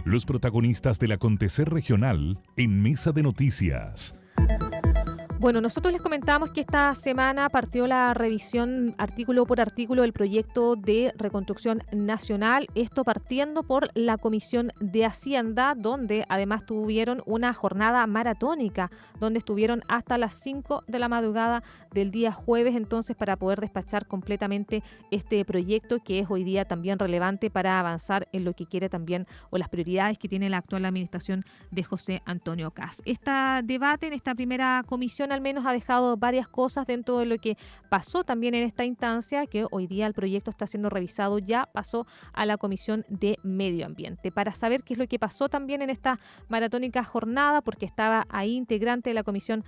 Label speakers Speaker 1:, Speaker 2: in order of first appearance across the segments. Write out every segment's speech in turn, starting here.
Speaker 1: Los protagonistas del acontecer regional en Mesa de Noticias.
Speaker 2: Bueno, nosotros les comentamos que esta semana partió la revisión artículo por artículo del proyecto de reconstrucción nacional, esto partiendo por la Comisión de Hacienda, donde además tuvieron una jornada maratónica, donde estuvieron hasta las 5 de la madrugada del día jueves, entonces, para poder despachar completamente este proyecto, que es hoy día también relevante para avanzar en lo que quiere también, o las prioridades que tiene la actual administración de José Antonio Kast. Este debate en esta primera comisión al menos ha dejado varias cosas dentro de lo que pasó también en esta instancia, que hoy día el proyecto está siendo revisado, ya pasó a la Comisión de Medio Ambiente. Para saber qué es lo que pasó también en esta maratónica jornada, porque estaba ahí integrante de la Comisión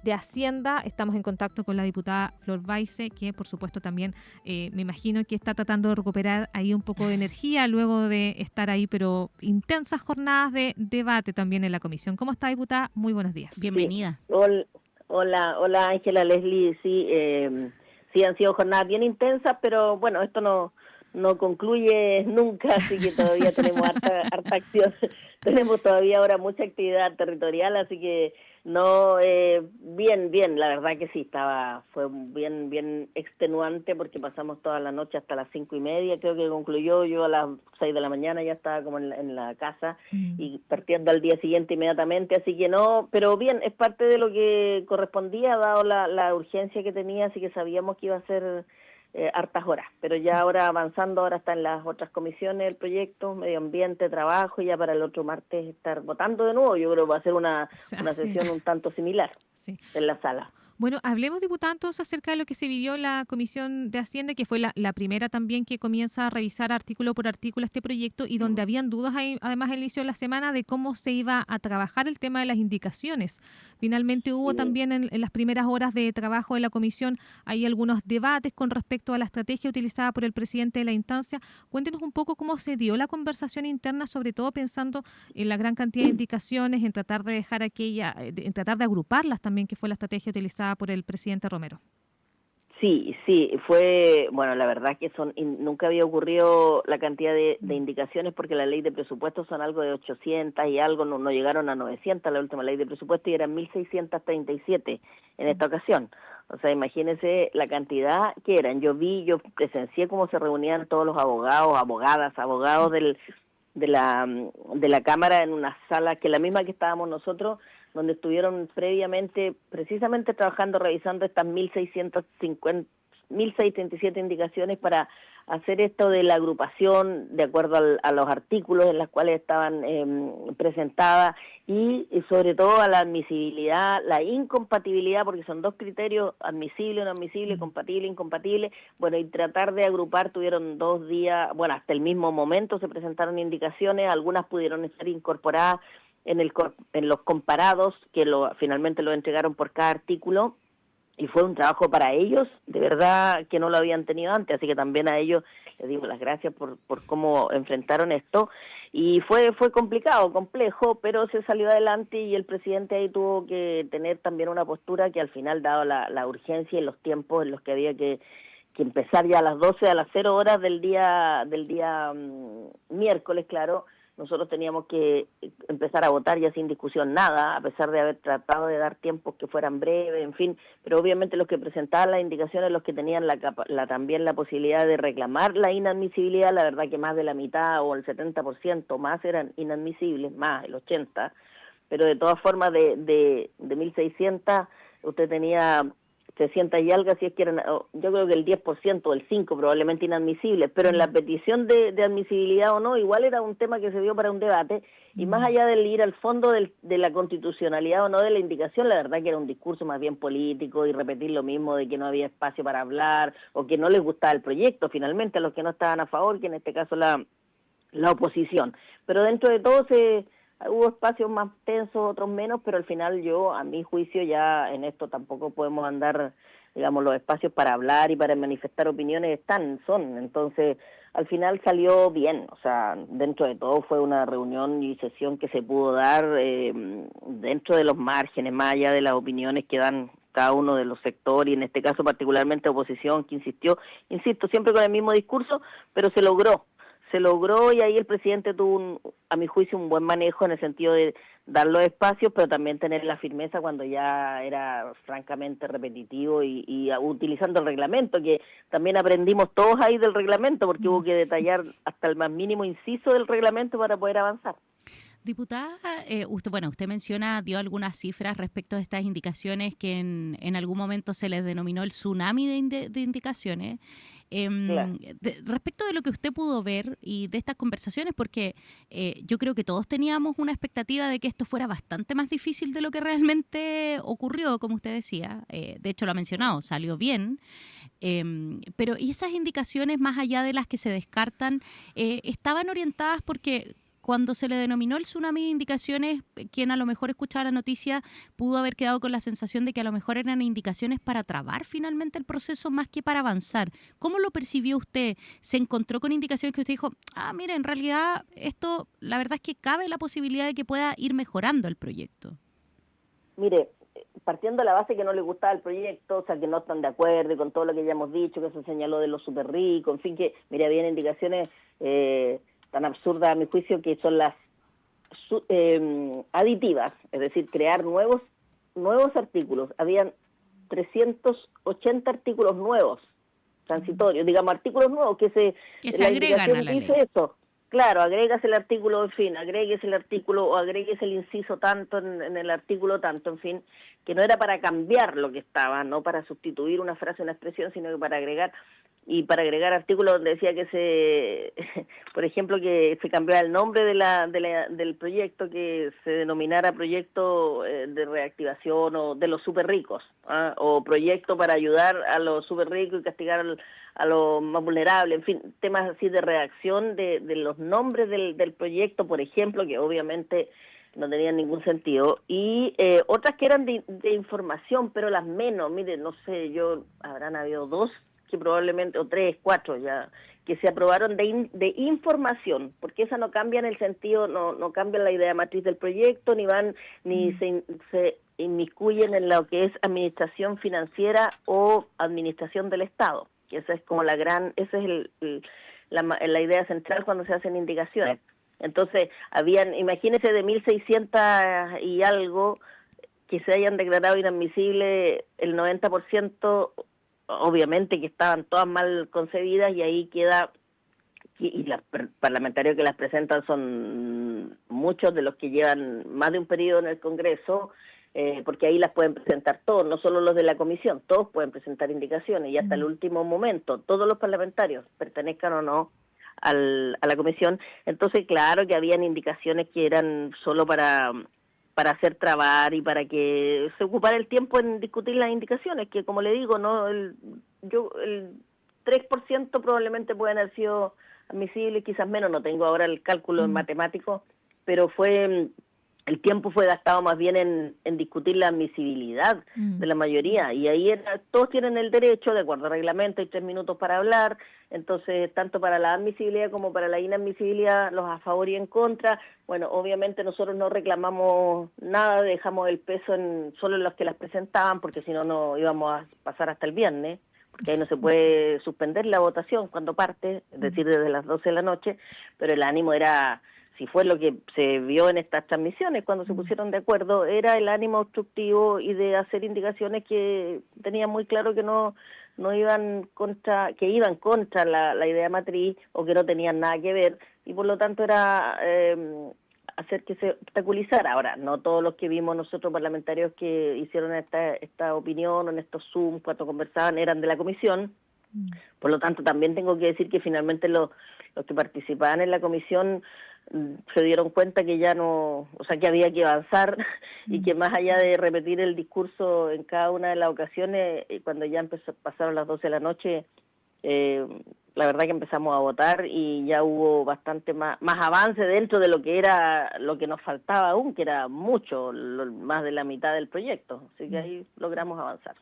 Speaker 2: de Hacienda, estamos en contacto con la diputada Flor Weise, que por supuesto también me imagino que está tratando de recuperar ahí un poco de energía luego de estar ahí, pero intensas jornadas de debate también en la comisión. ¿Cómo está, diputada? Muy buenos días.
Speaker 3: Bienvenida.
Speaker 4: Sí. Hola Ángela, Leslie, sí han sido jornadas bien intensas, pero bueno, esto no concluye nunca, así que todavía tenemos harta acción, tenemos todavía ahora mucha actividad territorial, así que bien, la verdad que sí, fue bien extenuante porque pasamos toda la noche hasta las 5:30, creo que concluyó, yo a las 6 de la mañana ya estaba como en la casa y partiendo al día siguiente inmediatamente, así que pero bien, es parte de lo que correspondía, dado la urgencia que tenía, así que sabíamos que iba a ser hartas horas, pero ya ahora avanzando, ahora está en las otras comisiones el proyecto, medio ambiente, trabajo, y ya para el otro martes estar votando de nuevo. Yo creo que va a ser una sesión un tanto similar en la sala.
Speaker 2: Bueno, hablemos, diputada, entonces acerca de lo que se vivió en la Comisión de Hacienda, que fue la primera también que comienza a revisar artículo por artículo este proyecto y donde habían dudas además al inicio de la semana de cómo se iba a trabajar el tema de las indicaciones. Finalmente hubo también en las primeras horas de trabajo de la comisión hay algunos debates con respecto a la estrategia utilizada por el presidente de la instancia. Cuéntenos un poco cómo se dio la conversación interna, sobre todo pensando en la gran cantidad de indicaciones, en tratar de dejar en tratar de agruparlas también, que fue la estrategia utilizada por el presidente Romero.
Speaker 4: Sí, fue, bueno, la verdad que nunca había ocurrido la cantidad de indicaciones, porque la ley de presupuestos son algo de 800 y algo, no llegaron a 900 la última ley de presupuesto, y eran 1637 en esta ocasión. O sea, imagínense la cantidad que eran. Yo presencié cómo se reunían todos los abogados de la Cámara en una sala que la misma que estábamos nosotros, donde estuvieron previamente, precisamente trabajando, revisando estas 1637 indicaciones para hacer esto de la agrupación de acuerdo a los artículos en los cuales estaban presentadas, y sobre todo a la admisibilidad, la incompatibilidad, porque son dos criterios: admisible, no admisible, compatible, incompatible. Bueno, y tratar de agrupar, tuvieron 2 días, bueno, hasta el mismo momento se presentaron indicaciones, algunas pudieron estar incorporadas en los comparados, que finalmente lo entregaron por cada artículo, y fue un trabajo para ellos, de verdad, que no lo habían tenido antes, así que también a ellos les digo las gracias por cómo enfrentaron esto, y fue complicado, complejo, pero se salió adelante, y el presidente ahí tuvo que tener también una postura que al final, dado la urgencia y los tiempos en los que había que empezar ya a las 12, a las 0 horas del día miércoles, claro, nosotros teníamos que empezar a votar ya sin discusión nada, a pesar de haber tratado de dar tiempos que fueran breves, en fin, pero obviamente los que presentaban las indicaciones, los que tenían también la posibilidad de reclamar la inadmisibilidad, la verdad que más de la mitad o el 70% más eran inadmisibles, más el 80%, pero de todas formas de 1.600 usted tenía 300 y algo, si es que eran, yo creo que el 10% o el 5% probablemente inadmisibles, pero en la petición de admisibilidad o no, igual era un tema que se dio para un debate, y más allá del ir al fondo de la constitucionalidad o no de la indicación, la verdad que era un discurso más bien político, y repetir lo mismo de que no había espacio para hablar, o que no les gustaba el proyecto, finalmente a los que no estaban a favor, que en este caso la oposición. Pero dentro de todo hubo espacios más tensos, otros menos, pero al final a mi juicio, ya en esto tampoco podemos andar, digamos, los espacios para hablar y para manifestar opiniones son. Entonces, al final salió bien, o sea, dentro de todo fue una reunión y sesión que se pudo dar dentro de los márgenes, más allá de las opiniones que dan cada uno de los sectores, y en este caso particularmente oposición, que insisto, siempre con el mismo discurso, pero se logró se logró y ahí el presidente tuvo, a mi juicio, un buen manejo en el sentido de dar los espacios, pero también tener la firmeza cuando ya era francamente repetitivo y utilizando el reglamento, que también aprendimos todos ahí del reglamento, porque hubo que detallar hasta el más mínimo inciso del reglamento para poder avanzar.
Speaker 3: Diputada, usted menciona, dio algunas cifras respecto de estas indicaciones que en algún momento se les denominó el tsunami de indicaciones.
Speaker 4: Claro.
Speaker 3: Respecto de lo que usted pudo ver y de estas conversaciones, porque yo creo que todos teníamos una expectativa de que esto fuera bastante más difícil de lo que realmente ocurrió, como usted decía. De hecho, lo ha mencionado, salió bien. Pero esas indicaciones, más allá de las que se descartan, estaban orientadas porque cuando se le denominó el tsunami de indicaciones, quien a lo mejor escuchaba la noticia pudo haber quedado con la sensación de que a lo mejor eran indicaciones para trabar finalmente el proceso más que para avanzar. ¿Cómo lo percibió usted? ¿Se encontró con indicaciones que usted dijo, mire, en realidad esto, la verdad es que cabe la posibilidad de que pueda ir mejorando el proyecto?
Speaker 4: Mire, partiendo de la base que no les gustaba el proyecto, o sea, que no están de acuerdo con todo lo que ya hemos dicho, que se señaló de los súper ricos, en fin, que, mire, habían indicaciones tan absurdas a mi juicio que son las aditivas, es decir, crear nuevos artículos. Habían 380 artículos nuevos, transitorios, digamos, artículos nuevos que se
Speaker 3: agregan a la ley.
Speaker 4: Dice eso. Claro, agregas el artículo, en fin, agregues el artículo o agregues el inciso tanto en el artículo tanto, en fin, que no era para cambiar lo que estaba, no para sustituir una frase, una expresión, sino que para agregar, y para agregar artículos donde decía que por ejemplo, que se cambiara el nombre del proyecto, que se denominara proyecto de reactivación o de los súper ricos, o proyecto para ayudar a los súper ricos y castigar a los más vulnerables, en fin, temas así de redacción de los nombres del proyecto, por ejemplo, que obviamente no tenían ningún sentido, y otras que eran de información, pero las menos, mire, no sé, habrán habido 2 que probablemente, o 3, 4 ya, que se aprobaron de información, porque esa no cambia en el sentido, no cambia la idea matriz del proyecto, ni se inmiscuyen en lo que es administración financiera o administración del Estado, que esa es como la idea central cuando se hacen indicaciones. Entonces, imagínense de 1.600 y algo que se hayan declarado inadmisibles, el 90%, obviamente que estaban todas mal concebidas, y ahí queda, y los parlamentarios que las presentan son muchos de los que llevan más de un periodo en el Congreso, porque ahí las pueden presentar todos, no solo los de la comisión, todos pueden presentar indicaciones, y hasta el último momento, todos los parlamentarios, pertenezcan o no a la comisión. Entonces, claro que habían indicaciones que eran solo para hacer trabar y para que se ocupara el tiempo en discutir las indicaciones, que como le digo, no el 3% probablemente pueden haber sido admisibles, quizás menos, no tengo ahora el cálculo en matemático, pero el tiempo fue gastado más bien en discutir la admisibilidad de la mayoría, y ahí todos tienen el derecho, de acuerdo al reglamento, hay 3 minutos para hablar, entonces tanto para la admisibilidad como para la inadmisibilidad, los a favor y en contra. Bueno, obviamente nosotros no reclamamos nada, dejamos el peso solo en los que las presentaban, porque si no íbamos a pasar hasta el viernes, porque ahí no se puede suspender la votación cuando parte, es decir, desde las 12 de la noche, pero el ánimo era, si fue lo que se vio en estas transmisiones, cuando se pusieron de acuerdo, era el ánimo obstructivo y de hacer indicaciones que tenían muy claro que no iban contra, que iban contra la idea matriz o que no tenían nada que ver, y por lo tanto era hacer que se obstaculizara. Ahora, no todos los que vimos nosotros parlamentarios que hicieron esta opinión o en estos Zoom cuando conversaban eran de la comisión, por lo tanto también tengo que decir que finalmente los que participaban en la comisión se dieron cuenta que ya no, o sea, que había que avanzar y que más allá de repetir el discurso en cada una de las ocasiones, cuando ya pasaron las 12 de la noche, la verdad que empezamos a votar y ya hubo bastante más avance dentro de lo que era lo que nos faltaba aún, que era mucho, más de la mitad del proyecto, así que ahí logramos avanzar.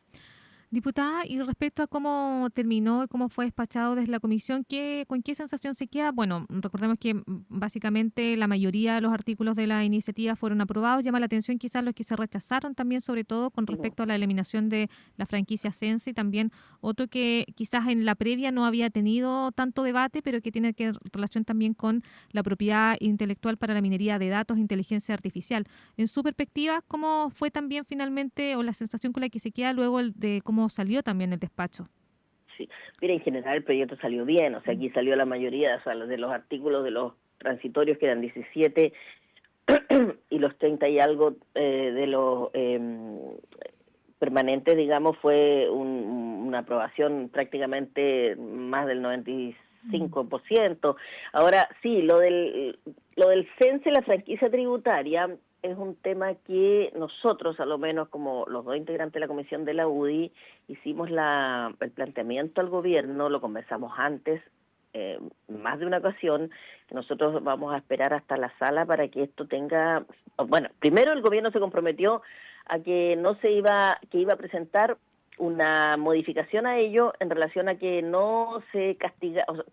Speaker 2: Diputada, y respecto a cómo terminó y cómo fue despachado desde la comisión, ¿con qué sensación se queda? Bueno, recordemos que básicamente la mayoría de los artículos de la iniciativa fueron aprobados. Llama la atención quizás los que se rechazaron también, sobre todo con respecto a la eliminación de la franquicia Sense, y también otro que quizás en la previa no había tenido tanto debate, pero que tiene relación también con la propiedad intelectual para la minería de datos e inteligencia artificial. En su perspectiva, ¿cómo fue también finalmente, o la sensación con la que se queda luego de cómo salió también el despacho?
Speaker 4: Sí, mira, en general el proyecto salió bien, o sea, aquí salió la mayoría, o sea, de los artículos de los transitorios, que eran 17, y los 30 y algo de los permanentes, digamos, fue una aprobación prácticamente más del 95%. Ahora, sí, lo del CENSE, la franquicia tributaria, es un tema que nosotros, a lo menos como los dos integrantes de la comisión de la UDI, hicimos el planteamiento al gobierno, lo conversamos antes, más de una ocasión, que nosotros vamos a esperar hasta la sala para que esto tenga... Bueno, primero el gobierno se comprometió a que que iba a presentar una modificación a ello en relación a que no se castiga, o sea,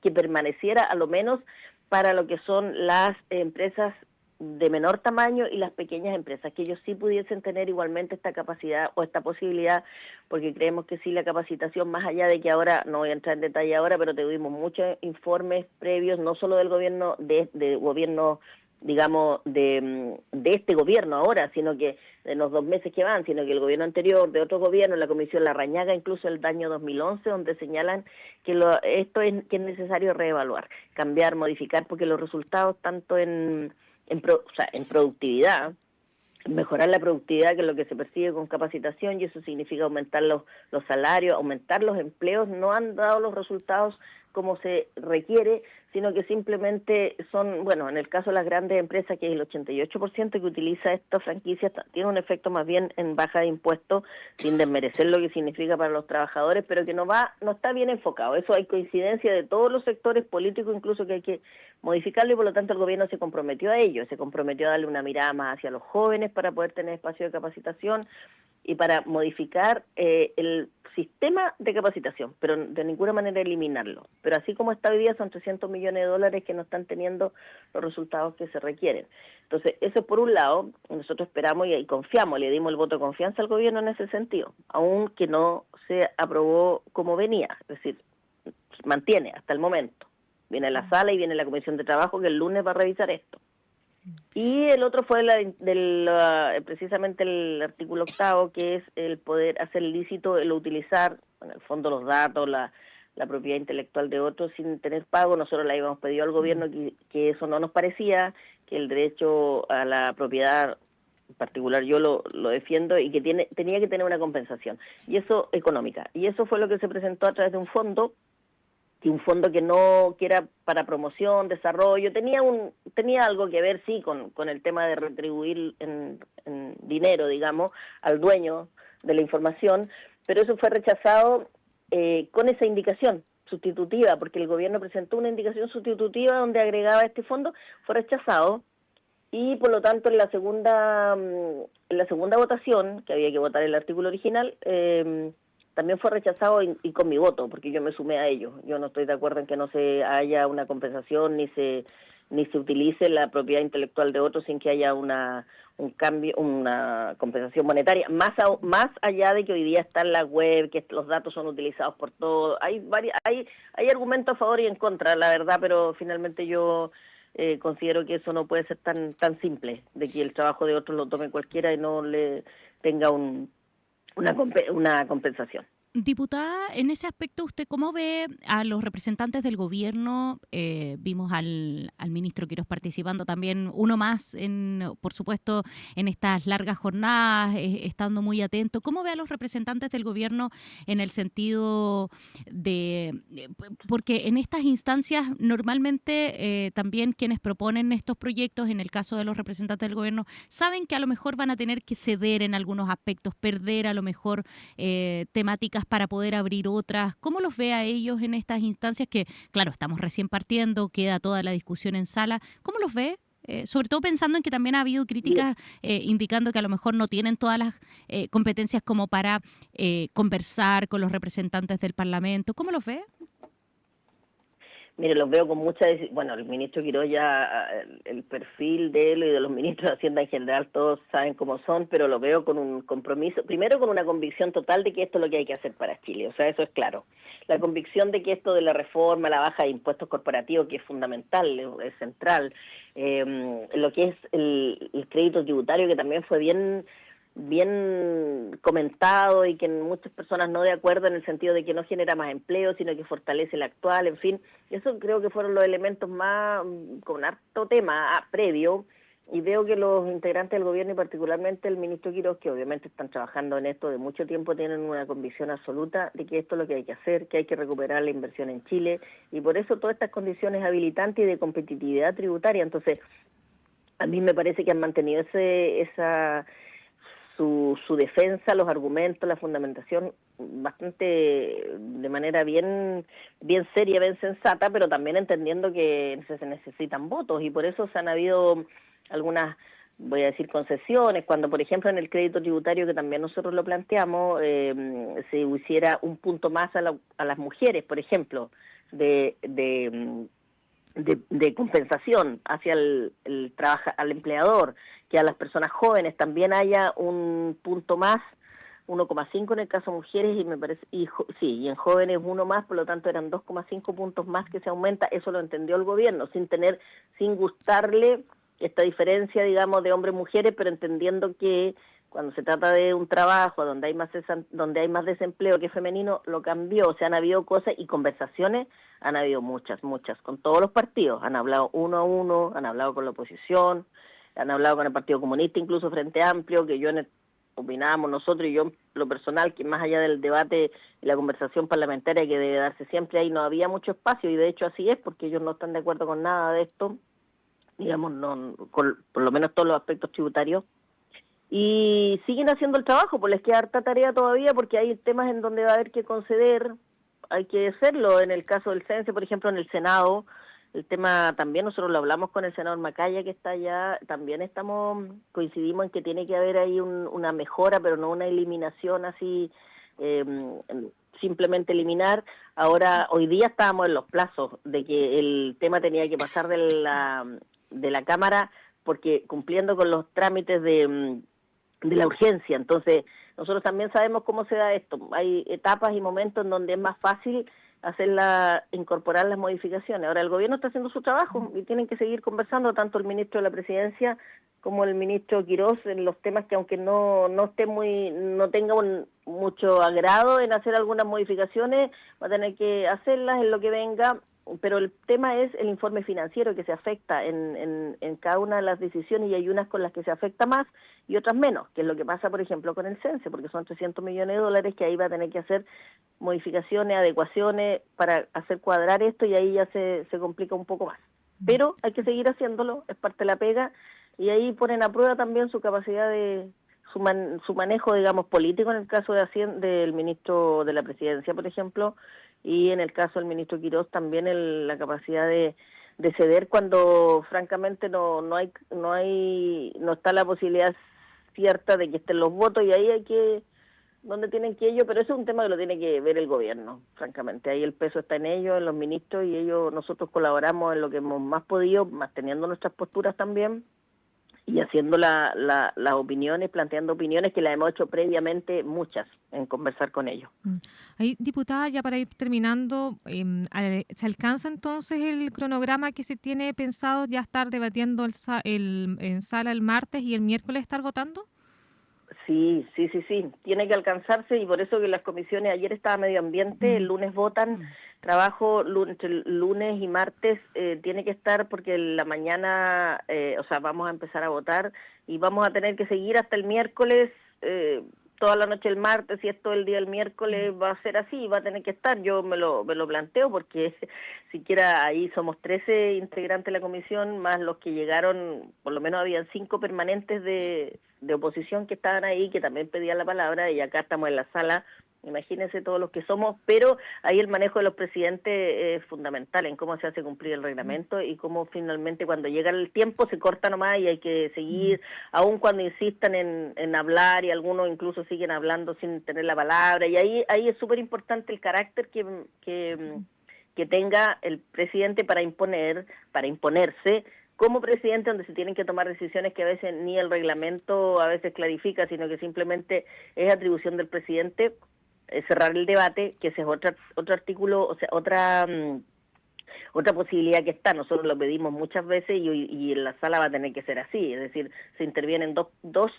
Speaker 4: que permaneciera a lo menos para lo que son las empresas de menor tamaño y las pequeñas empresas, que ellos sí pudiesen tener igualmente esta capacidad o esta posibilidad, porque creemos que sí, la capacitación, más allá de que ahora, no voy a entrar en detalle ahora, pero tuvimos muchos informes previos, no solo del gobierno, de gobierno, digamos, de este gobierno ahora, sino que de los 2 meses que van, sino que el gobierno anterior, de otro gobierno, la Comisión Larrañaga, incluso el año 2011, donde señalan que que es necesario reevaluar, cambiar, modificar, porque los resultados tanto en productividad, mejorar la productividad, que es lo que se persigue con capacitación, y eso significa aumentar los salarios, aumentar los empleos, no han dado los resultados como se requiere, sino que simplemente son, bueno, en el caso de las grandes empresas, que es el 88% que utiliza esta franquicia, tiene un efecto más bien en baja de impuestos, sin desmerecer lo que significa para los trabajadores, pero que no está bien enfocado. Eso hay coincidencia de todos los sectores políticos, incluso, que hay que modificarlo, y por lo tanto el gobierno se comprometió a ello, se comprometió a darle una mirada más hacia los jóvenes para poder tener espacio de capacitación y para modificar el sistema de capacitación, pero de ninguna manera eliminarlo. Pero así como está hoy día, son $300 millones que no están teniendo los resultados que se requieren. Entonces, eso por un lado, nosotros esperamos y confiamos, le dimos el voto de confianza al gobierno en ese sentido, aunque no se aprobó como venía, es decir, mantiene hasta el momento. Viene la sala y viene la comisión de trabajo, que el lunes va a revisar esto. Y el otro fue precisamente el artículo 8, que es el poder hacer lícito el utilizar, en el fondo, los datos, la propiedad intelectual de otros sin tener pago. Nosotros le habíamos pedido al gobierno que eso no nos parecía, que el derecho a la propiedad en particular yo lo defiendo, y que tenía que tener una compensación, y eso económica. Y eso fue lo que se presentó a través de un fondo que era para promoción, desarrollo, tenía algo que ver, sí, con el tema de retribuir en dinero, digamos, al dueño de la información, pero eso fue rechazado con esa indicación sustitutiva, porque el gobierno presentó una indicación sustitutiva donde agregaba este fondo, fue rechazado, y por lo tanto en la segunda votación, que había que votar el artículo original, también fue rechazado, y con mi voto, porque yo me sumé a ello. Yo no estoy de acuerdo en que no se haya una compensación ni se utilice la propiedad intelectual de otros sin que haya un cambio, una compensación monetaria, más allá de que hoy día está en la web, que los datos son utilizados por todos. Hay argumentos a favor y en contra, la verdad, pero finalmente yo considero que eso no puede ser tan simple, de que el trabajo de otros lo tome cualquiera y no le tenga una compensación.
Speaker 3: Diputada, en ese aspecto, ¿usted cómo ve a los representantes del gobierno? Vimos al ministro Quirós participando también, uno más, por supuesto, en estas largas jornadas, estando muy atento. ¿Cómo ve a los representantes del gobierno en el sentido porque en estas instancias normalmente también quienes proponen estos proyectos, en el caso de los representantes del gobierno, saben que a lo mejor van a tener que ceder en algunos aspectos, perder a lo mejor temáticas para poder abrir otras? ¿Cómo los ve a ellos en estas instancias que, claro, estamos recién partiendo, queda toda la discusión en sala? ¿Cómo los ve sobre todo pensando en que también ha habido críticas indicando que a lo mejor no tienen todas las competencias como para conversar con los representantes del Parlamento. ¿Cómo los ve?
Speaker 4: Mire, los veo con mucha... Bueno, el ministro Quirós ya, el perfil de él y de los ministros de Hacienda en general, todos saben cómo son, pero lo veo con un compromiso, primero con una convicción total de que esto es lo que hay que hacer para Chile, o sea, eso es claro. La convicción de que esto de la reforma, la baja de impuestos corporativos, que es fundamental, es central, lo que es el crédito tributario, que también fue bien comentado y que muchas personas no de acuerdo en el sentido de que no genera más empleo, sino que fortalece el actual, en fin, eso creo que fueron los elementos más con harto tema previo, y veo que los integrantes del gobierno y particularmente el ministro Quirós, que obviamente están trabajando en esto de mucho tiempo, tienen una convicción absoluta de que esto es lo que hay que hacer, que hay que recuperar la inversión en Chile, y por eso todas estas condiciones habilitantes y de competitividad tributaria. Entonces, a mí me parece que han mantenido su defensa, los argumentos, la fundamentación bastante de manera bien seria, bien sensata, pero también entendiendo que se necesitan votos, y por eso se han habido algunas, voy a decir, concesiones, cuando por ejemplo en el crédito tributario, que también nosotros lo planteamos, se hiciera un punto más a las mujeres, por ejemplo, de compensación hacia al empleador, que a las personas jóvenes también haya un punto más, 1,5 en el caso de mujeres, y me parece y en jóvenes uno más, por lo tanto eran 2,5 puntos más que se aumenta. Eso lo entendió el gobierno, sin gustarle esta diferencia, digamos, de hombres y mujeres, pero entendiendo que cuando se trata de un trabajo donde hay más desempleo que femenino, lo cambió. O sea, han habido cosas y conversaciones, han habido muchas, con todos los partidos. Han hablado uno a uno, han hablado con la oposición, han hablado con el Partido Comunista, incluso Frente Amplio, que opinábamos nosotros, y yo, lo personal, que más allá del debate y la conversación parlamentaria que debe darse siempre, ahí no había mucho espacio, y de hecho así es, porque ellos no están de acuerdo con nada de esto, digamos, por lo menos todos los aspectos tributarios, y siguen haciendo el trabajo, pues les queda harta tarea todavía, porque hay temas en donde va a haber que conceder, hay que hacerlo. En el caso del CENSE, por ejemplo, en el Senado, el tema también nosotros lo hablamos con el senador Macaya, que está allá, también coincidimos en que tiene que haber ahí una mejora, pero no una eliminación así, simplemente eliminar. Ahora, hoy día estábamos en los plazos de que el tema tenía que pasar de la Cámara, porque cumpliendo con los trámites de la urgencia. Entonces, nosotros también sabemos cómo se da esto. Hay etapas y momentos en donde es más fácil incorporar las modificaciones. Ahora el gobierno está haciendo su trabajo y tienen que seguir conversando tanto el ministro de la Presidencia como el ministro Quirós en los temas que, aunque no tenga mucho agrado en hacer algunas modificaciones, va a tener que hacerlas en lo que venga. Pero el tema es el informe financiero, que se afecta en cada una de las decisiones, y hay unas con las que se afecta más y otras menos, que es lo que pasa, por ejemplo, con el CENSE, porque son $300 millones que ahí va a tener que hacer modificaciones, adecuaciones para hacer cuadrar esto, y ahí ya se complica un poco más. Pero hay que seguir haciéndolo, es parte de la pega, y ahí ponen a prueba también su capacidad de su manejo, digamos, político, en el caso del ministro de la Presidencia, por ejemplo, y en el caso del ministro Quirós también la capacidad de ceder cuando francamente no está la posibilidad cierta de que estén los votos, y ahí donde tienen que ellos, pero eso es un tema que lo tiene que ver el gobierno, francamente. Ahí el peso está en ellos, en los ministros, y nosotros colaboramos en lo que hemos más podido, manteniendo nuestras posturas también, y haciendo las opiniones, planteando opiniones que las hemos hecho previamente, muchas, en conversar con ellos.
Speaker 2: Ahí, diputada, ya para ir terminando, ¿se alcanza entonces el cronograma que se tiene pensado ya estar debatiendo en sala el martes y el miércoles estar votando?
Speaker 4: Sí, tiene que alcanzarse, y por eso que las comisiones, ayer estaba Medio Ambiente, el lunes votan, trabajo entre lunes y martes tiene que estar, porque en la mañana, vamos a empezar a votar y vamos a tener que seguir hasta el miércoles, toda la noche el martes, y esto el día del miércoles va a ser así, va a tener que estar. Yo me lo planteo, porque siquiera ahí somos 13 integrantes de la comisión, más los que llegaron, por lo menos habían 5 permanentes de oposición que estaban ahí, que también pedían la palabra, y acá estamos en la sala Imagínense todos los que somos, pero ahí el manejo de los presidentes es fundamental en cómo se hace cumplir el reglamento y cómo finalmente cuando llega el tiempo se corta nomás y hay que seguir, aun cuando insistan en hablar y algunos incluso siguen hablando sin tener la palabra, y ahí es súper importante el carácter que tenga el presidente para imponerse como presidente, donde se tienen que tomar decisiones que a veces ni el reglamento a veces clarifica, sino que simplemente es atribución del presidente cerrar el debate, que ese es otro artículo, o sea, otra posibilidad que está. Nosotros lo pedimos muchas veces y en la sala va a tener que ser así, es decir, se intervienen dos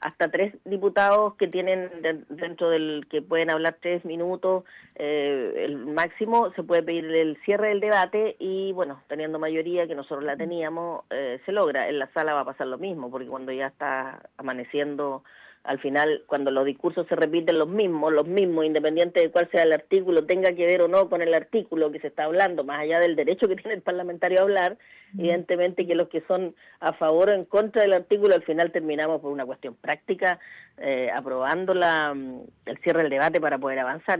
Speaker 4: hasta 3 diputados que tienen dentro del que pueden hablar 3 minutos, el máximo. Se puede pedir el cierre del debate y, bueno, teniendo mayoría, que nosotros la teníamos, se logra. En la sala va a pasar lo mismo, porque cuando ya está amaneciendo, al final, cuando los discursos se repiten los mismos, independiente de cuál sea el artículo, tenga que ver o no con el artículo que se está hablando, más allá del derecho que tiene el parlamentario a hablar, evidentemente que los que son a favor o en contra del artículo, al final terminamos por una cuestión práctica, aprobando el cierre del debate para poder avanzar.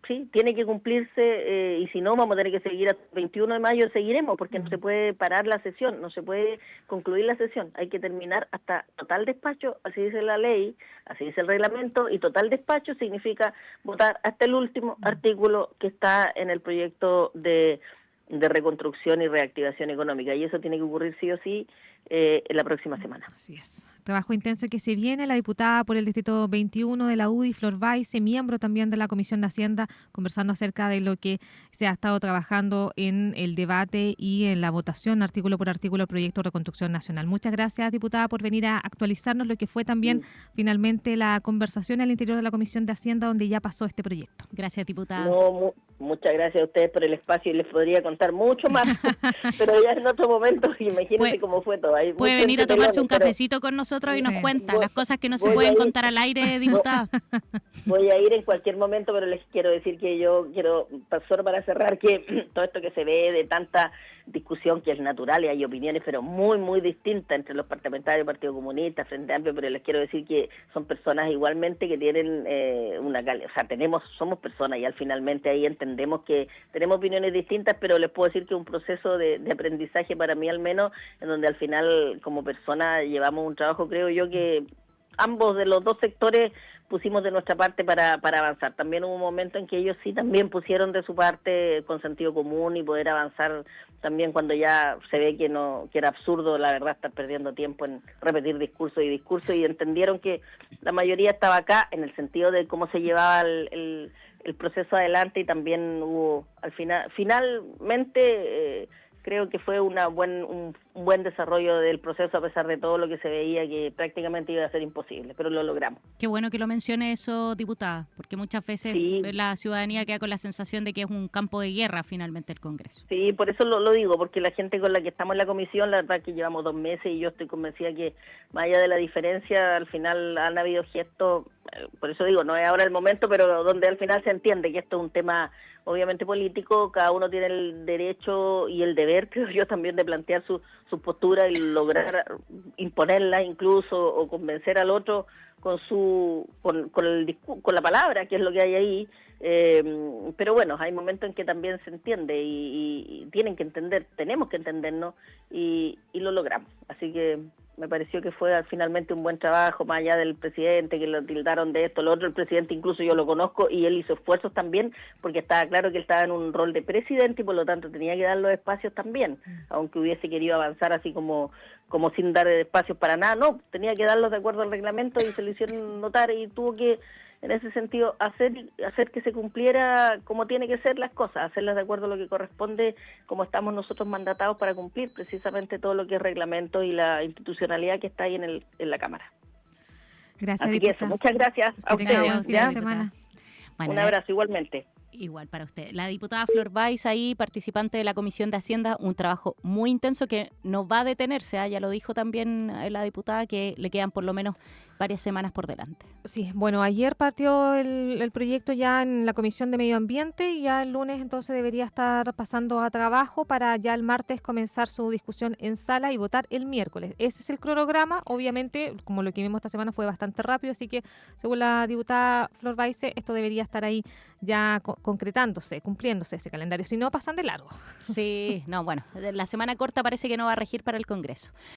Speaker 4: Sí, tiene que cumplirse, y si no, vamos a tener que seguir hasta el 21 de mayo, seguiremos, porque no se puede parar la sesión, no se puede concluir la sesión, hay que terminar hasta total despacho, así dice la ley, así dice el reglamento, y total despacho significa votar hasta el último artículo que está en el proyecto de reconstrucción y reactivación económica, y eso tiene que ocurrir sí o sí en la próxima semana.
Speaker 2: Así es. Trabajo intenso que se viene. La diputada por el Distrito 21 de la UDI, Flor Baise, miembro también de la Comisión de Hacienda, conversando acerca de lo que se ha estado trabajando en el debate y en la votación, artículo por artículo, del proyecto de Reconstrucción Nacional. Muchas gracias, diputada, por venir a actualizarnos lo que fue también finalmente la conversación al interior de la Comisión de Hacienda, donde ya pasó este proyecto.
Speaker 3: Gracias, diputada.
Speaker 4: No, muchas gracias a ustedes por el espacio, y les podría contar mucho más, pero ya en otro momento, imagínense cómo fue todo.
Speaker 3: Puede venir a tomarse un cafecito con nosotros y nos cuenta las cosas que no se pueden contar al aire, diputada.
Speaker 4: Voy a ir en cualquier momento, pero les quiero decir que yo quiero, solo para cerrar, que todo esto que se ve de tanta discusión, que es natural y hay opiniones, pero muy, muy distintas entre los parlamentarios del Partido Comunista, Frente Amplio, pero les quiero decir que son personas igualmente que tienen somos personas, y al finalmente ahí entendemos que tenemos opiniones distintas, pero les puedo decir que es un proceso de aprendizaje para mí al menos, en donde al final como persona llevamos un trabajo, creo yo, que ambos de los dos sectores pusimos de nuestra parte para avanzar. También hubo un momento en que ellos sí también pusieron de su parte con sentido común y poder avanzar también cuando ya se ve que era absurdo, la verdad, estar perdiendo tiempo en repetir discurso, y entendieron que la mayoría estaba acá en el sentido de cómo se llevaba el proceso adelante, y también hubo finalmente creo que fue un buen desarrollo del proceso, a pesar de todo lo que se veía que prácticamente iba a ser imposible, pero lo logramos.
Speaker 3: Qué bueno que lo mencione eso, diputada, porque muchas veces la ciudadanía queda con la sensación de que es un campo de guerra finalmente el Congreso.
Speaker 4: Sí, por eso lo digo, porque la gente con la que estamos en la comisión, la verdad que llevamos 2 meses y yo estoy convencida que más allá de la diferencia, al final han habido gestos, por eso digo, no es ahora el momento, pero donde al final se entiende que esto es un tema obviamente político, cada uno tiene el derecho y el deber, creo yo, también de plantear su postura y lograr imponerla incluso, o convencer al otro con la palabra, que es lo que hay ahí, pero bueno, hay momentos en que también se entiende y tienen que entender, tenemos que entendernos, y lo logramos, así que me pareció que fue finalmente un buen trabajo, más allá del presidente, que lo tildaron de esto, lo otro. El presidente incluso yo lo conozco y él hizo esfuerzos también, porque estaba claro que él estaba en un rol de presidente y por lo tanto tenía que dar los espacios también, aunque hubiese querido avanzar así como sin dar espacios para nada, no, tenía que darlos de acuerdo al reglamento, y se lo hicieron notar, y tuvo que, en ese sentido, hacer que se cumpliera como tiene que ser las cosas, hacerlas de acuerdo a lo que corresponde, como estamos nosotros mandatados para cumplir precisamente todo lo que es reglamento y la institucionalidad que está ahí en la Cámara.
Speaker 2: Gracias,
Speaker 4: así que eso, muchas gracias a ustedes.
Speaker 2: Un fin de semana.
Speaker 3: Bueno,
Speaker 4: un abrazo igualmente.
Speaker 3: Igual para usted. La diputada Flor Báez, ahí participante de la Comisión de Hacienda, un trabajo muy intenso que no va a detenerse, ya lo dijo también la diputada, que le quedan por lo menos varias semanas por delante.
Speaker 2: Sí, bueno, ayer partió el proyecto ya en la Comisión de Medio Ambiente y ya el lunes entonces debería estar pasando a trabajo para ya el martes comenzar su discusión en sala y votar el miércoles. Ese es el cronograma. Obviamente, como lo que vimos esta semana fue bastante rápido, así que según la diputada Flor Báez, esto debería estar ahí ya concretándose, cumpliéndose ese calendario. Si no, pasan de largo.
Speaker 3: Sí, no, bueno, la semana corta parece que no va a regir para el Congreso.